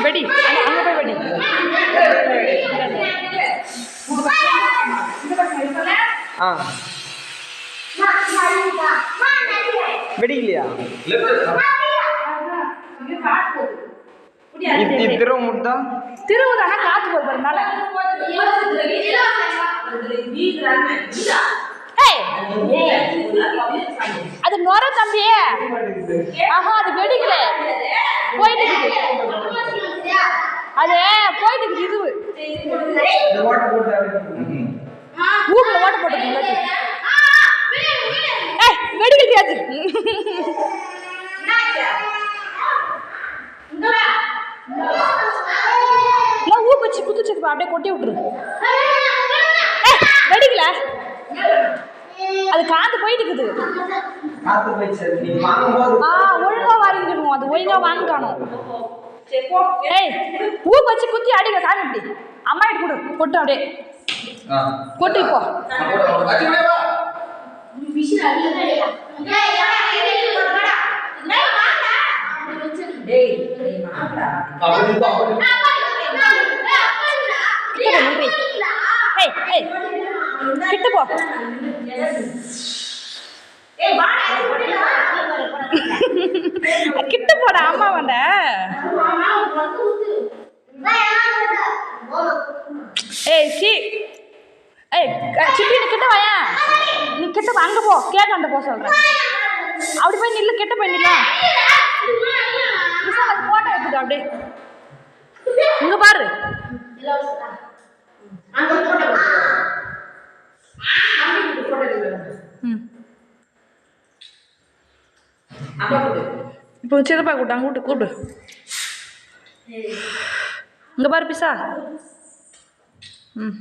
வெடி அங்கே போய் வெடி. வெடிக்கலையா? திரும்ப முட்டா திருவுதானா காத்து போறதுனால அது நொர தம்பியே. ஆஹா அது வெடிக்கல, போயிட்டு அது போயிட்டு இது ஊர்ல ஓட்ட போட்டு வெடிக்கலையாது. ஊ வச்சு குத்துச்சதுப்பா அப்படியே கொட்டி விட்டுரு. வெடிக்கல, அது காத்து போயிட்டு இருக்குது. ஒழுங்கா வாங்கிக்கணும், அது ஒழுங்கா வாங்கிக்கணும். ஏய் ஊ வச்சு குத்தி அடிக்க காண இப்படி அம்மா கிட்ட கொடு, கொட்டு அப்படியே கொட்டு. இப்போ கிட்ட போ. கிட்ட போட அம்மா வந்த. ஏய் சி ஏய் சிப்பி நீ கிட்ட வாயா, நீ கிட்ட அங்க போ, கேட்காண்ட போ சொல்றேன். அப்படி போய் நில்லு, கிட்ட போய் நில்ல. அது போட்டோ எடுக்குது அப்படியே இங்க பாரு. இப்போ சிறப்பா கூட்டு அங்க கூட்டு கூப்பிடு. இங்க பாரு பிசா. ம்